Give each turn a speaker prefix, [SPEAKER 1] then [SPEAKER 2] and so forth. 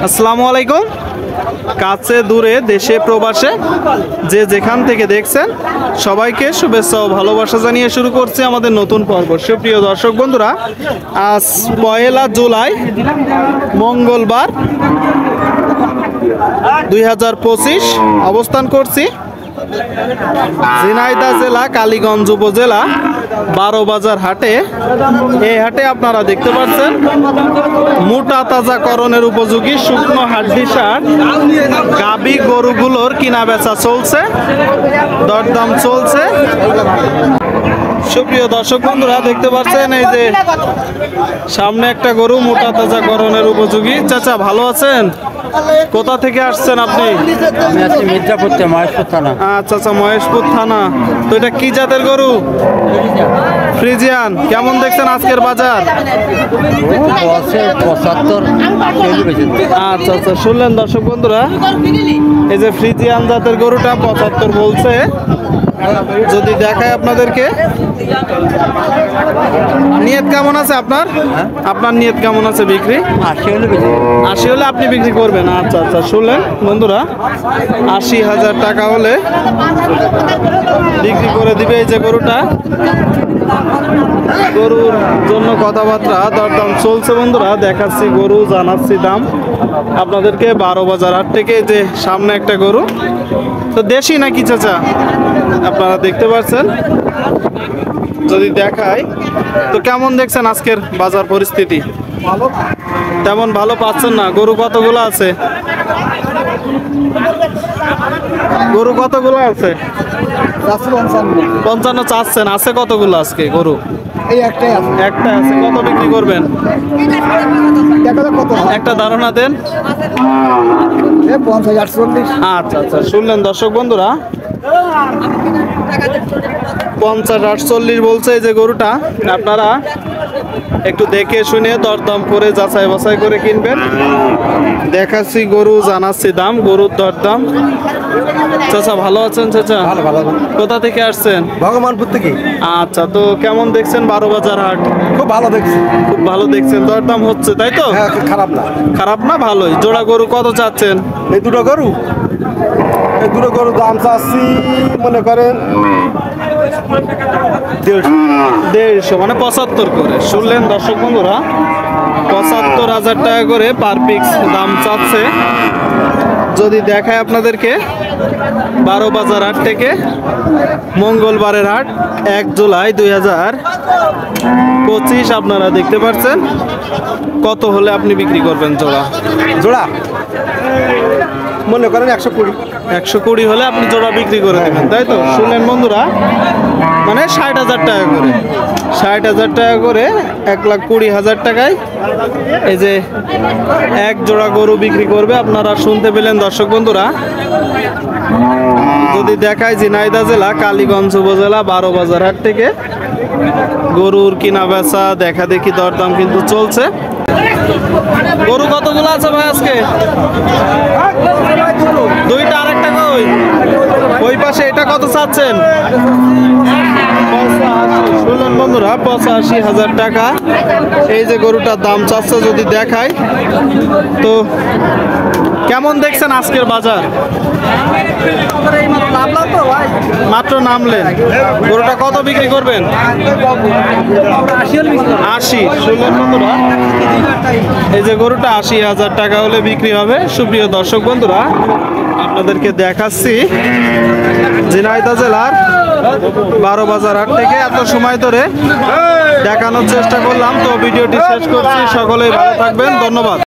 [SPEAKER 1] আসসালামু আলাইকুম। কাছে দূরে দেশে প্রবাসে যে যেখান থেকে দেখছেন সবাইকে শুভেচ্ছা ও ভালোবাসা জানিয়ে শুরু করছি আমাদের নতুন পর্ব। সুপ্রিয় দর্শক বন্ধুরা, আজ 1 জুলাই মঙ্গলবার 2025 অবস্থান করছি ঝিনাইদহ জেলা কালীগঞ্জ উপজেলা 12 বাজার হাটে। এই হাটে আপনারা দেখতে পাচ্ছেন মোটা তাজাকরণের উপযোগী শুকনো হাড্ডি সার গাবি গরুগুলোর কিনা বেচা চলছে, দরদাম চলছে। সুপ্রিয় দর্শক বন্ধুরা, দেখতে পাচ্ছেন এই যে সামনে একটা গরু মোটা তাজাকরণের উপযোগী। চাচা ভালো আছেন? কোথা থেকে আসছেন আপনি?
[SPEAKER 2] আমি আছি মির্জাপুর থেকে, মহেশপুর থানা।
[SPEAKER 1] আচ্ছা আচ্ছা, মহেশপুর থানা। তো এটা কি জাতের গরু? ফ্রিজিয়ান। কেমন দেখছেন আজকের বাজার?
[SPEAKER 2] 75
[SPEAKER 1] আচ্ছা আচ্ছা, শুনলেন দর্শক বন্ধুরা, এই যে ফ্রিজিয়ান জাতের গরুটা 75 বলছে। যদি দেখায় আপনাদেরকে, নিয়ত কেমন আছে আপনার? আপনার নিয়ত কেমন আছে বিক্রি? 80 হলে আপনি বিক্রি করবেন। আচ্ছা আচ্ছা, শুনলেন বন্ধুরা, 80,000 টাকা হলে বিক্রি করে দিবে এই যে গরুটা। গরুর জন্য কথাবার্তা দরদাম চলছে বন্ধুরা, দেখাচ্ছি গরু, জানাচ্ছি দাম আপনাদেরকে। 12 বাজার হাট থেকে যে সামনে একটা গরু, তো দেশি নাকি চাচা? আপনারা দেখতে পাচ্ছেন। যদি দেখায়, তো কেমন দেখছেন আজকের বাজার পরিস্থিতি? তেমন ভালো পাচ্ছেন না। গরু কতগুলো আছে? গরু কতগুলো আছে? 55 চাচ্ছেন। আছে কতগুলো আজকে গরু?
[SPEAKER 3] এই একটাই আছে।
[SPEAKER 1] একটা আছে। কত বিক্রি করবেন? একটা ধারণা দেন।
[SPEAKER 3] 50-48।
[SPEAKER 1] আচ্ছা আচ্ছা, শুনলেন দর্শক বন্ধুরা, 50-48 বলছে এই যে গরুটা। আপনারা একটু দেখে শুনে দরদাম করে যাচাই বাছাই করে কিনবেন। দেখাচ্ছি গরু, জানাচ্ছি দাম, গরুর দরদাম। চাচা ভালো আছেন? চাচা
[SPEAKER 3] ভালো।
[SPEAKER 1] কোথা থেকে আসছেন?
[SPEAKER 3] ভগবানপুর থেকে।
[SPEAKER 1] আচ্ছা, তো কেমন দেখছেন 12 বাজার হাট?
[SPEAKER 3] খুব ভালো দেখছি।
[SPEAKER 1] খুব ভালো দেখছেন। দরদাম হচ্ছে তাই তো?
[SPEAKER 3] হ্যাঁ, খারাপ না।
[SPEAKER 1] খারাপ না, ভালোই। জোড়া গরু কত চাচ্ছেন?
[SPEAKER 3] এই দুটো গরু দাম চাচ্ছি মনে করেন
[SPEAKER 1] 150, মানে 75 করে। শুনলেন দর্শক বন্ধুরা, 75,000 টাকা করে পার পিক্স দাম চাচ্ছে। যদি দেখায় আপনাদেরকে 12 বাজার হাট থেকে মঙ্গলবারের হাট 1 জুলাই 2025। আপনারা দেখতে পাচ্ছেন কত হলে আপনি বিক্রি করবেন জোড়া?
[SPEAKER 3] মনে করেন 120।
[SPEAKER 1] 120 হলে আপনি জোড়া বিক্রি করে দেবেন, তাই তো? শুনলেন বন্ধুরা, মানে 60,000 টাকা করে। 60,000 টাকা করে 1,20,000 টাকায় এই যে এক জোড়া গরু বিক্রি করবে। আপনারা শুনতে পেলেন দর্শক বন্ধুরা। যদি দেখায় ঝিনাইদহ জেলা কালীগঞ্জ উপজেলা 12 বাজার হাট থেকে গরুর কিনা বেচা, দেখা দেখি, দরদাম কিন্তু চলছে। গরু কতগুলো আছে ভাই আজকে? দুইটা। আরেকটা কই? ওই পাশে। এটা কত চাচ্ছেন? 85। শুনলেন বন্ধুরা, 85,000 টাকা এই যে গরুটার দাম চাচ্ছে। যদি দেখায়, তো কেমন দেখছেন আজকের বাজার? মাত্র নামলেন। গরুটা কত বিক্রি করবেন? 80। শুনলেন বন্ধুরা, এই যে গরুটা 80,000 টাকা হলে বিক্রি হবে। সুপ্রিয় দর্শক বন্ধুরা, আপনাদেরকে দেখাচ্ছি ঝিনাইদহ জেলার 12 বাজার হাট থেকে এত সময় ধরে দেখানোর চেষ্টা করলাম। তো ভিডিওটি শেষ করছি। সকলেই ভালো থাকবেন, ধন্যবাদ।